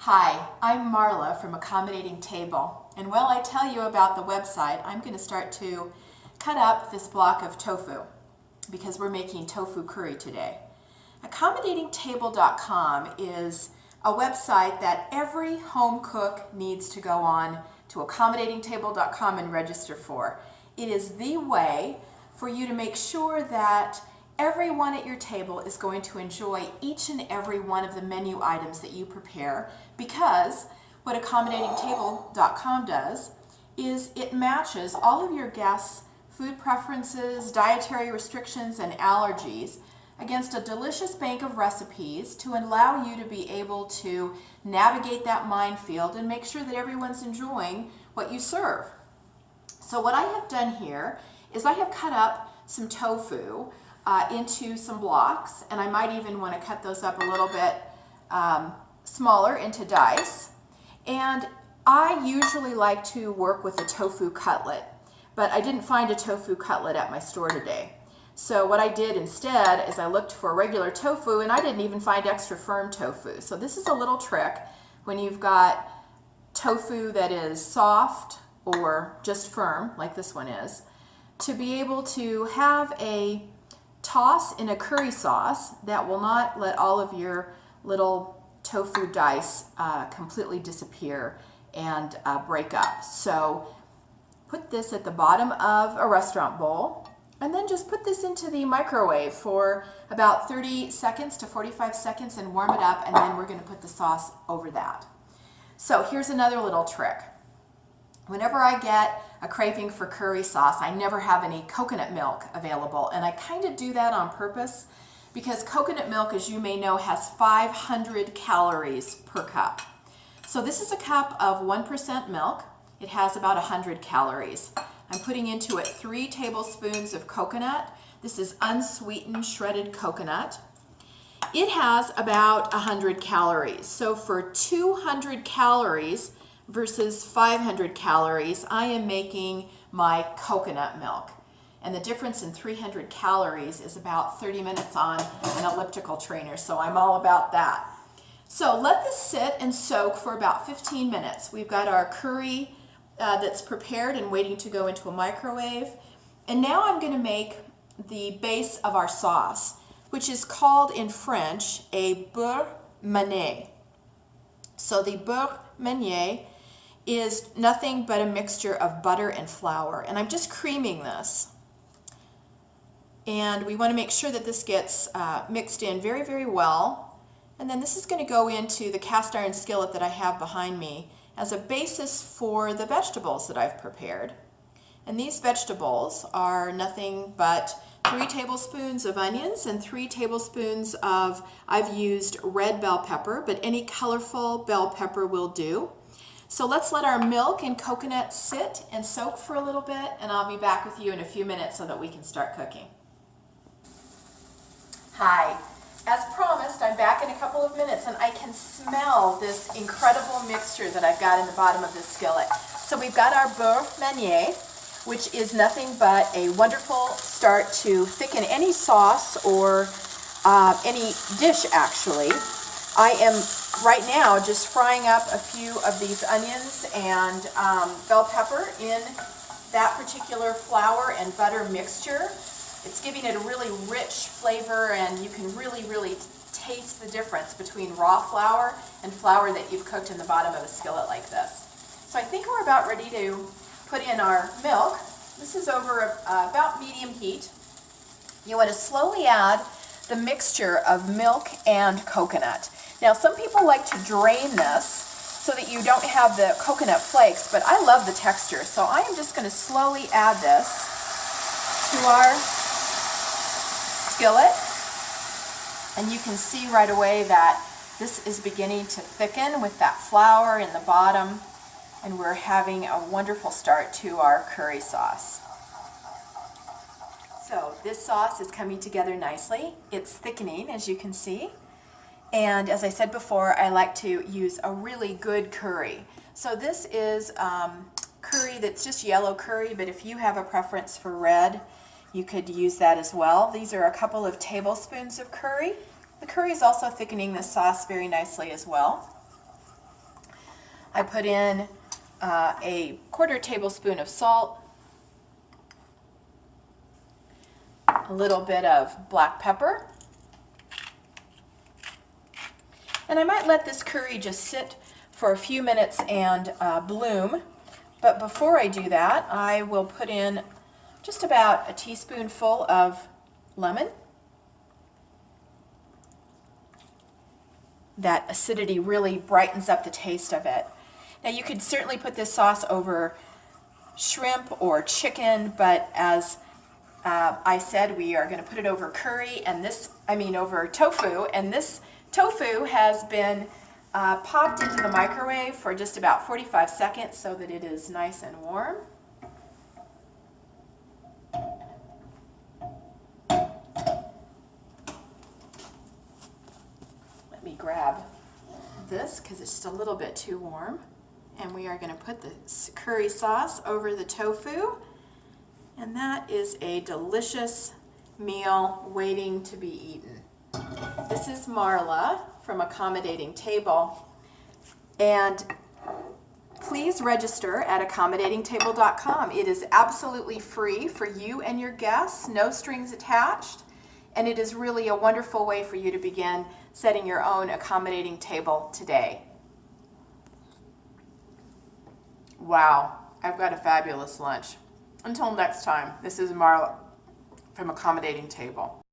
Hi, I'm Marla from Accommodating Table, and while I tell you about the website, I'm going to start to cut up this block of tofu because we're making tofu curry today. Accommodatingtable.com is a website that every home cook needs to go on to accommodatingtable.com and register for. It is the way for you to make sure that everyone at your table is going to enjoy each and every one of the menu items that you prepare, because what accommodatingtable.com does is it matches all of your guests' food preferences, dietary restrictions, and allergies against a delicious bank of recipes to allow you to be able to navigate that minefield and make sure that everyone's enjoying what you serve. So what I have done here is I have cut up some tofu into some blocks, and I might even want to cut those up a little bit smaller into dice. And I usually like to work with a tofu cutlet, but I didn't find a tofu cutlet at my store today. So what I did instead is I looked for regular tofu, and I didn't even find extra firm tofu. So this is a little trick when you've got tofu that is soft or just firm, like this one is, to be able to have a toss in a curry sauce that will not let all of your little tofu dice completely disappear and break up. So put this at the bottom of a restaurant bowl, and then just put this into the microwave for about 30 seconds to 45 seconds and warm it up, and then we're going to put the sauce over that. So here's another little trick. Whenever I get a craving for curry sauce, I never have any coconut milk available, and I kind of do that on purpose because coconut milk, as you may know, has 500 calories per cup. So this is a cup of 1% milk. It has about 100 calories. I'm putting into it 3 tablespoons of coconut. This is unsweetened shredded coconut. It has about 100 calories. So for 200 calories versus 500 calories, I am making my coconut milk. And the difference in 300 calories is about 30 minutes on an elliptical trainer, so I'm all about that. So let this sit and soak for about 15 minutes. We've got our curry that's prepared and waiting to go into a microwave. And now I'm going to make the base of our sauce, which is called in French a beurre manière. So the beurre manière is nothing but a mixture of butter and flour, and I'm just creaming this. And we want to make sure that this gets mixed in very, very well. And then this is going to go into the cast iron skillet that I have behind me as a basis for the vegetables that I've prepared. And these vegetables are nothing but 3 tablespoons of onions and 3 tablespoons of, I've used red bell pepper, but any colorful bell pepper will do. So let's let our milk and coconut sit and soak for a little bit, and I'll be back with you in a few minutes so that we can start cooking. Hi. As promised, I'm back in a couple of minutes, and I can smell this incredible mixture that I've got in the bottom of this skillet. So we've got our beurre manière, which is nothing but a wonderful start to thicken any sauce or any dish, actually. I am right now just frying up a few of these onions and bell pepper in that particular flour and butter mixture. It's giving it a really rich flavor, and you can really, really taste the difference between raw flour and flour that you've cooked in the bottom of a skillet like this. So I think we're about ready to put in our milk. This is over about medium heat. You want to slowly add the mixture of milk and coconut. Now, some people like to drain this so that you don't have the coconut flakes, but I love the texture, so I am just going to slowly add this to our skillet. And you can see right away that this is beginning to thicken with that flour in the bottom, and we're having a wonderful start to our curry sauce. So this sauce is coming together nicely. It's thickening, as you can see. And as I said before, I like to use a really good curry. So this is curry that's just yellow curry, but if you have a preference for red, you could use that as well. These are a couple of tablespoons of curry. The curry is also thickening this sauce very nicely as well. I put in a 1/4 tablespoon of salt, a little bit of black pepper, and I might let this curry just sit for a few minutes and bloom. But before I do that, I will put in just about a teaspoonful of lemon. That acidity really brightens up the taste of it. Now you could certainly put this sauce over shrimp or chicken, but as I said, we are going to put it over curry, and over tofu, and this tofu has been popped into the microwave for just about 45 seconds so that it is nice and warm. Let me grab this because it's just a little bit too warm. And we are going to put the curry sauce over the tofu. And that is a delicious meal waiting to be eaten. This is Marla from Accommodating Table. And please register at accommodatingtable.com. It is absolutely free for you and your guests, no strings attached. And it is really a wonderful way for you to begin setting your own accommodating table today. Wow, I've got a fabulous lunch. Until next time, this is Marla from Accommodating Table.